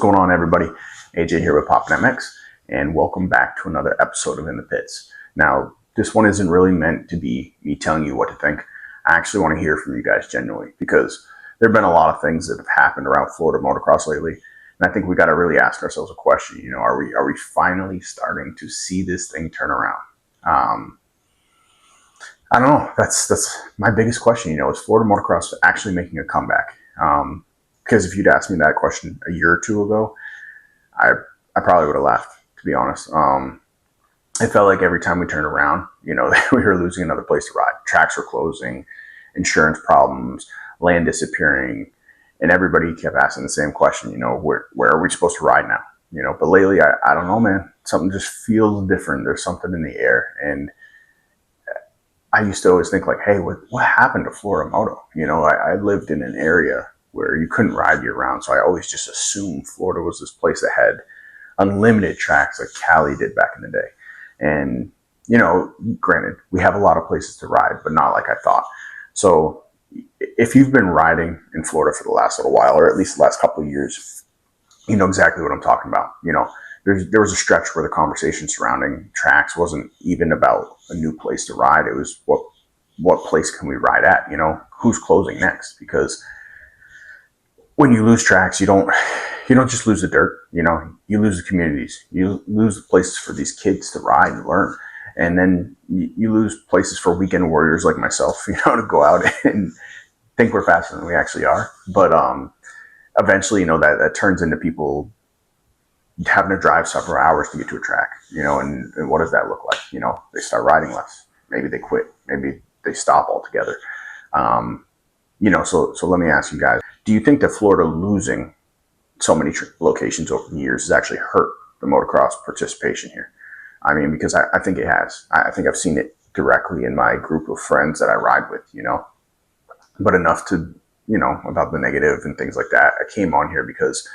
going on, everybody? AJ here with Poppin' MX, and welcome back to another episode of In the Pits. Now, this one isn't really meant to be me telling you what to think. I actually want to hear from you guys genuinely, because there have been a lot of things that have happened around Florida motocross lately, and I think we got to really ask ourselves a question. You know, are we finally starting to see this thing turn around? I don't know. That's my biggest question. You know, is Florida motocross actually making a comeback? Because if you'd asked me that question a year or two ago, I probably would have laughed, to be honest. It felt like every time we turned around, you know, we were losing another place to ride. Tracks were closing, insurance problems, land disappearing, and everybody kept asking the same question, you know, where are we supposed to ride now? You know, but lately, I don't know, man. Something just feels different. There's something in the air. And I used to always think like, hey, what happened to Florida Moto? You know, I lived in an area where you couldn't ride year round. So I always just assumed Florida was this place that had unlimited tracks like Cali did back in the day. And, you know, granted, we have a lot of places to ride, but not like I thought. So if you've been riding in Florida for the last little while, or at least the last couple of years, you know exactly what I'm talking about. You know, there was a stretch where the conversation surrounding tracks wasn't even about a new place to ride. It was what place can we ride at? You know, who's closing next? Because when you lose tracks, you don't just lose the dirt. You know, you lose the communities. You lose the places for these kids to ride and learn, and then you lose places for weekend warriors like myself. You know, to go out and think we're faster than we actually are. But eventually, you know, that turns into people having to drive several hours to get to a track. You know, and what does that look like? You know, they start riding less. Maybe they quit. Maybe they stop altogether. You know, so let me ask you guys. Do you think that Florida losing so many locations over the years has actually hurt the motocross participation here? I mean, because I think it has. I think I've seen it directly in my group of friends that I ride with, you know. But enough to, you know, about the negative and things like that. I came on here because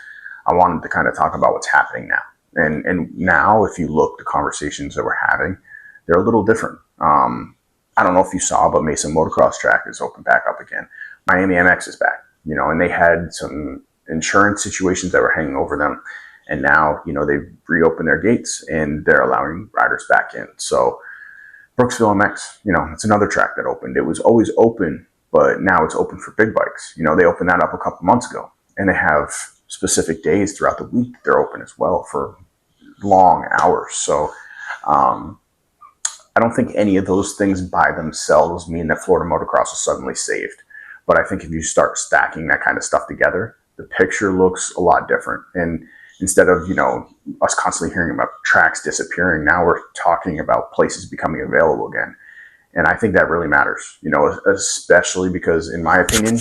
I wanted to kind of talk about what's happening now. And now, if you look, the conversations that we're having, they're a little different. I don't know if you saw, but MESA Motocross track is open back up again. Miami MX is back, you know, and they had some insurance situations that were hanging over them. And now, you know, they've reopened their gates and they're allowing riders back in. So Brooksville MX, you know, it's another track that opened. It was always open, but now it's open for big bikes. You know, they opened that up a couple months ago, and they have specific days throughout the week they're open as well for long hours. So I don't think any of those things by themselves mean that Florida motocross is suddenly saved. But I think if you start stacking that kind of stuff together, the picture looks a lot different. And instead of, you know, us constantly hearing about tracks disappearing, now we're talking about places becoming available again. And I think that really matters, you know, especially because, in my opinion,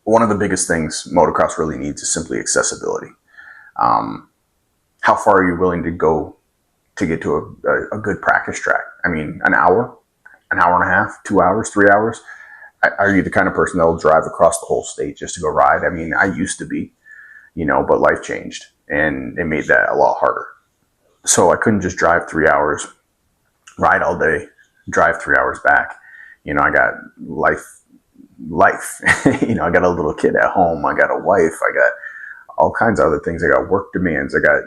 one of the biggest things motocross really needs is simply accessibility. How far are you willing to go to get to a good practice track? I mean, an hour and a half, 2 hours, 3 hours? Are you the kind of person that will drive across the whole state just to go ride? I mean, I used to be, you know, but life changed and it made that a lot harder. So I couldn't just drive 3 hours, ride all day, drive 3 hours back. You know, I got life, you know, I got a little kid at home. I got a wife. I got all kinds of other things. I got work demands. I got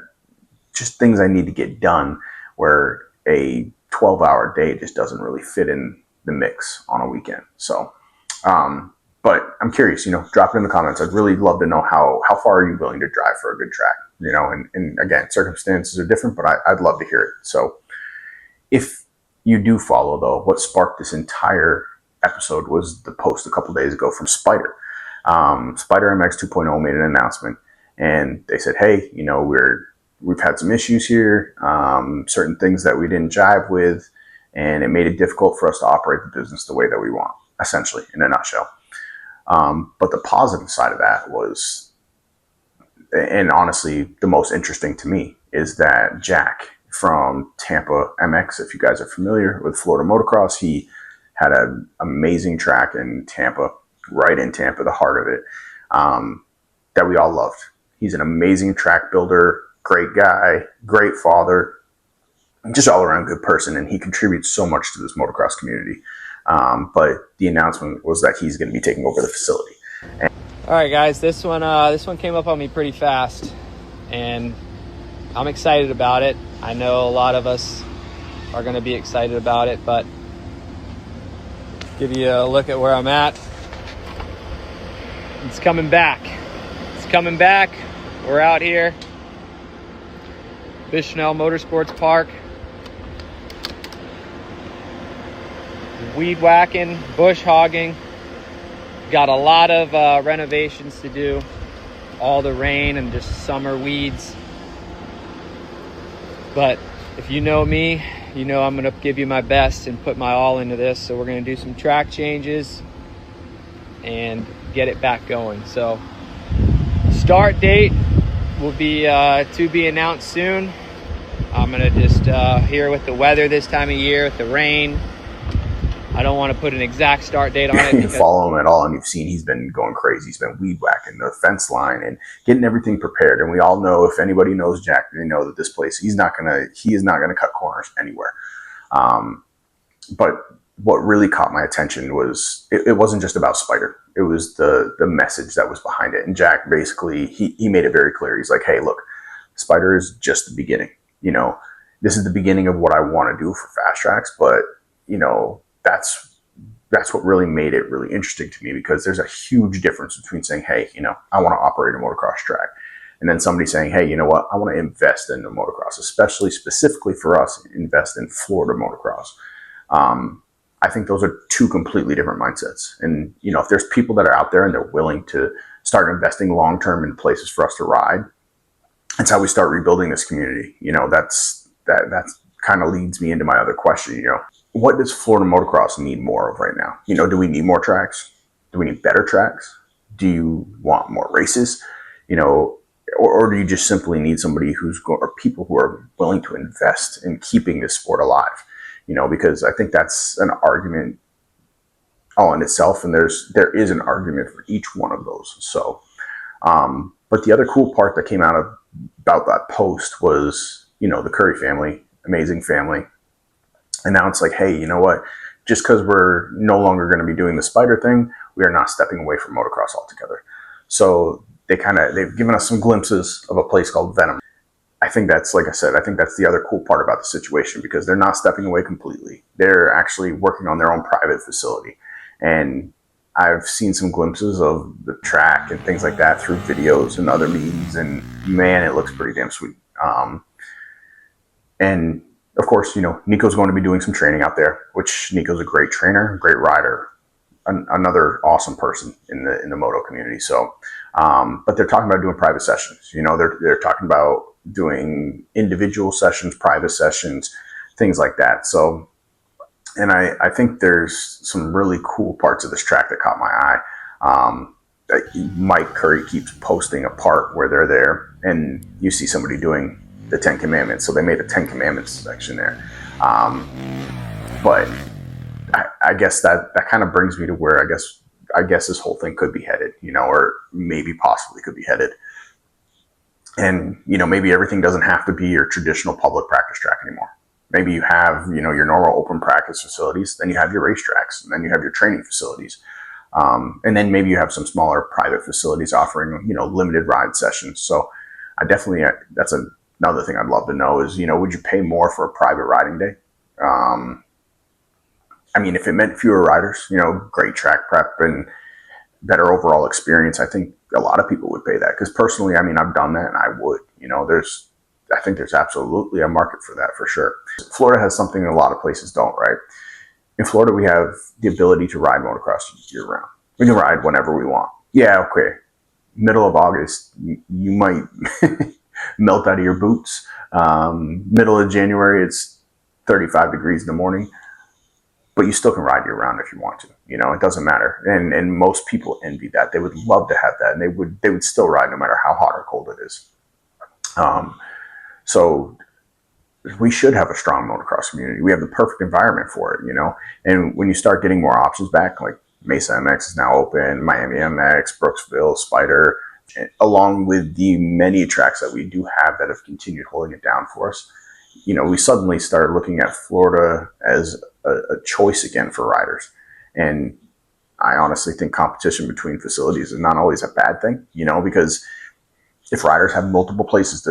just things I need to get done, where a 12-hour day just doesn't really fit in the mix on a weekend. So, but I'm curious, you know, drop it in the comments. I'd really love to know how far are you willing to drive for a good track, you know, and again, circumstances are different, but I'd love to hear it. So if you do follow, though, what sparked this entire episode was the post a couple days ago from Spyder. Spyder MX 2.0 made an announcement, and they said, hey, you know, we've had some issues here, certain things that we didn't jive with, and it made it difficult for us to operate the business the way that we want, essentially, in a nutshell. But the positive side of that was, and honestly, the most interesting to me, is that Jack from Tampa MX, if you guys are familiar with Florida motocross, he had an amazing track in Tampa, right in Tampa, the heart of it, that we all loved. He's an amazing track builder, great guy, great father, just all around good person, and he contributes so much to this motocross community. But the announcement was that he's going to be taking over the facility. All right, guys, this one came up on me pretty fast, and I'm excited about it. I know a lot of us are going to be excited about it, but give you a look at where I'm at. It's coming back. It's coming back. We're out here, Bushnell Motorsports Park, weed whacking, bush hogging. Got a lot of renovations to do. All the rain and just summer weeds. But if you know me, you know I'm gonna give you my best and put my all into this. So we're gonna do some track changes and get it back going. So start date will be to be announced soon. I'm gonna just here with the weather this time of year, with the rain, I don't want to put an exact start date on it. You follow him at all, and you've seen he's been going crazy. He's been weed whacking the fence line and getting everything prepared. And we all know, if anybody knows Jack, they know that this place, he is not gonna cut corners anywhere. But what really caught my attention was it wasn't just about Spyder. It was the message that was behind it. And Jack basically he made it very clear. He's like, hey, look, Spyder is just the beginning. You know, this is the beginning of what I want to do for Fastraxx, but you know, that's what really made it really interesting to me, because there's a huge difference between saying, hey, you know, I want to operate a motocross track, and then somebody saying, hey, you know what, I want to invest in the motocross, specifically for us, invest in Florida motocross. I think those are two completely different mindsets. And, you know, if there's people that are out there and they're willing to start investing long-term in places for us to ride, that's how we start rebuilding this community. You know, that's kind of leads me into my other question. You know, what does Florida motocross need more of right now? You know, do we need more tracks? Do we need better tracks? Do you want more races? You know, or do you just simply need somebody or people who are willing to invest in keeping this sport alive? You know, because I think that's an argument all in itself, and there is an argument for each one of those. So, but the other cool part that came out about that post was, you know, the Courey family, amazing family, announced like, hey, you know what, just because we're no longer going to be doing the Spyder thing, we are not stepping away from motocross altogether. So they've given us some glimpses of a place called Venom. I think that's, like I said, I think that's the other cool part about the situation, because they're not stepping away completely. They're actually working on their own private facility. And I've seen some glimpses of the track and things like that through videos and other meetings, and man, it looks pretty damn sweet. And of course, you know, Nico's going to be doing some training out there, which Nico's a great trainer, great rider, another awesome person in the moto community. So, but they're talking about doing private sessions. You know, they're talking about doing individual sessions, private sessions, things like that. So, and I think there's some really cool parts of this track that caught my eye. Mike Courey keeps posting a part where they're there and you see somebody doing the 10 Commandments. So they made a 10 Commandments section there. But I guess that kind of brings me to where I guess this whole thing could be headed, you know, or maybe possibly could be headed. And, you know, maybe everything doesn't have to be your traditional public practice track anymore. Maybe you have, you know, your normal open practice facilities, then you have your racetracks, and then you have your training facilities. And then maybe you have some smaller private facilities offering, you know, limited ride sessions. So I definitely, that's another thing I'd love to know is, you know, would you pay more for a private riding day? I mean, if it meant fewer riders, you know, great track prep and better overall experience, I think a lot of people would pay that. Because personally, I mean, I've done that and I would. You know, I think there's absolutely a market for that for sure. Florida has something a lot of places don't, right? In Florida, we have the ability to ride motocross year round. We can ride whenever we want. Yeah, okay. Middle of August, you might melt out of your boots. Middle of January, it's 35 degrees in the morning. But you still can ride year round if you want to. You know, it doesn't matter. And most people envy that. They would love to have that, and they would still ride no matter how hot or cold it is. So we should have a strong motocross community. We have the perfect environment for it, you know. And when you start getting more options back, like MESA MX is now open, Miami MX, Brooksville, Spyder, along with the many tracks that we do have that have continued holding it down for us, you know, we suddenly started looking at Florida as a choice again for riders. And I honestly think competition between facilities is not always a bad thing, because if riders have multiple places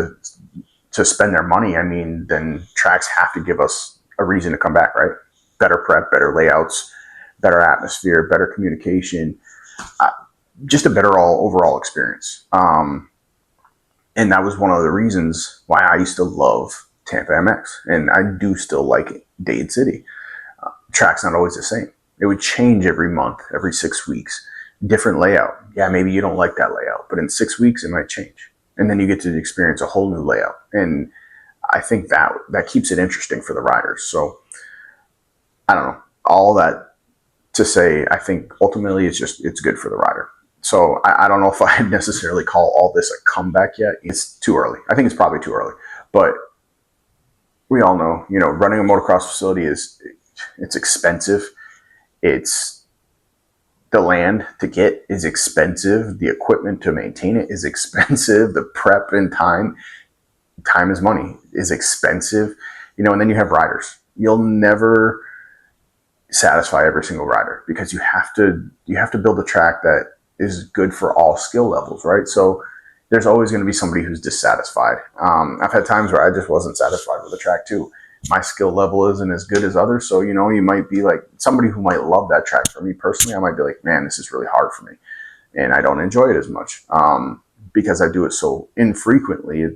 to spend their money, I mean, then tracks have to give us a reason to come back, right? Better prep, better layouts, better atmosphere, better communication, just a better overall experience. And that was one of the reasons why I used to love Tampa MX, and I do still like Dade City. Track's not always the same. It would change every month, every 6 weeks, different layout. Yeah, maybe you don't like that layout, but in 6 weeks it might change, and then you get to experience a whole new layout. And I think that keeps it interesting for the riders. So I don't know, all that to say, I think ultimately it's good for the rider. So I don't know if I'd necessarily call all this a comeback yet. It's too early. I think it's probably too early, but we all know, running a motocross facility it's expensive. It's the land to get is expensive. The equipment to maintain it is expensive. The prep and time is money, is expensive, and then you have riders. You'll never satisfy every single rider because you have to build a track that is good for all skill levels, right? So there's always going to be somebody who's dissatisfied. I've had times where I just wasn't satisfied with the track too. My skill level isn't as good as others. So, you might be like somebody who might love that track. For me personally, I might be like, man, this is really hard for me. And I don't enjoy it as much because I do it so infrequently.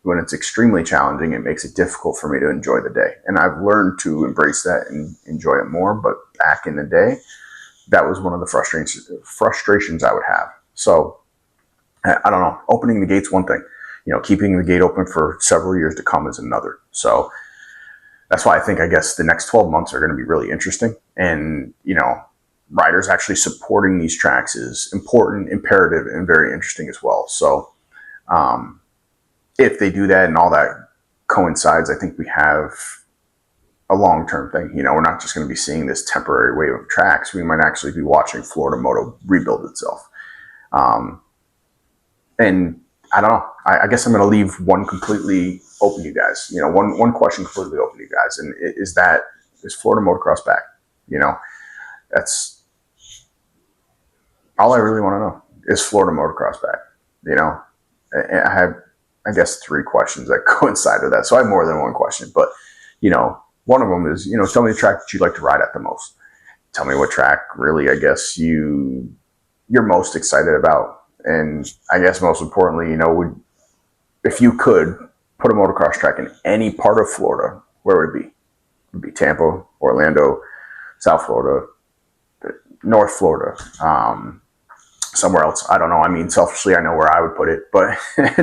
When it's extremely challenging, it makes it difficult for me to enjoy the day. And I've learned to embrace that and enjoy it more. But back in the day, that was one of the frustrations I would have. So I don't know. Opening the gate's one thing. Keeping the gate open for several years to come is another. So that's why I guess the next 12 months are going to be really interesting. And, riders actually supporting these tracks is important, imperative, and very interesting as well. So if they do that and all that coincides, I think we have a long-term thing. We're not just going to be seeing this temporary wave of tracks. We might actually be watching Florida Moto rebuild itself. And I don't know. I guess I'm going to leave one completely open to you guys. One question completely open to you guys, and is Florida Motocross back? That's all I really want to know. Is Florida Motocross back? I have, I guess, 3 questions that coincide with that. So I have more than one question, but one of them is, tell me the track that you'd like to ride at the most. Tell me what track really, I guess, you're most excited about. And I guess most importantly, if you could put a motocross track in any part of Florida, where would it be? Would it be Tampa, Orlando, South Florida, North Florida, somewhere else? I don't know. I mean, selfishly, I know where I would put it, but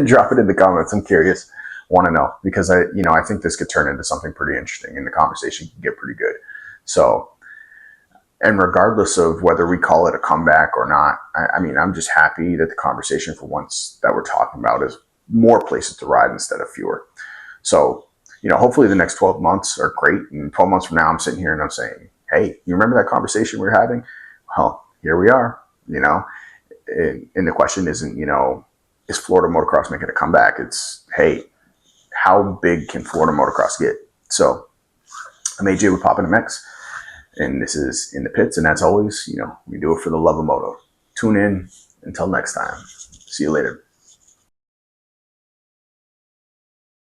drop it in the comments. I'm curious, want to know, because I think this could turn into something pretty interesting and the conversation can get pretty good. So, and regardless of whether we call it a comeback or not, I mean, I'm just happy that the conversation for once that we're talking about is more places to ride instead of fewer. So, hopefully the next 12 months are great. And 12 months from now, I'm sitting here and I'm saying, hey, you remember that conversation we were having? Well, here we are, and the question isn't, is Florida Motocross making a comeback? It's, hey, how big can Florida Motocross get? So I'm AJ with Poppin' MX, and this is In the Pits. And as always, we do it for the love of moto. Tune in. Until next time. See you later.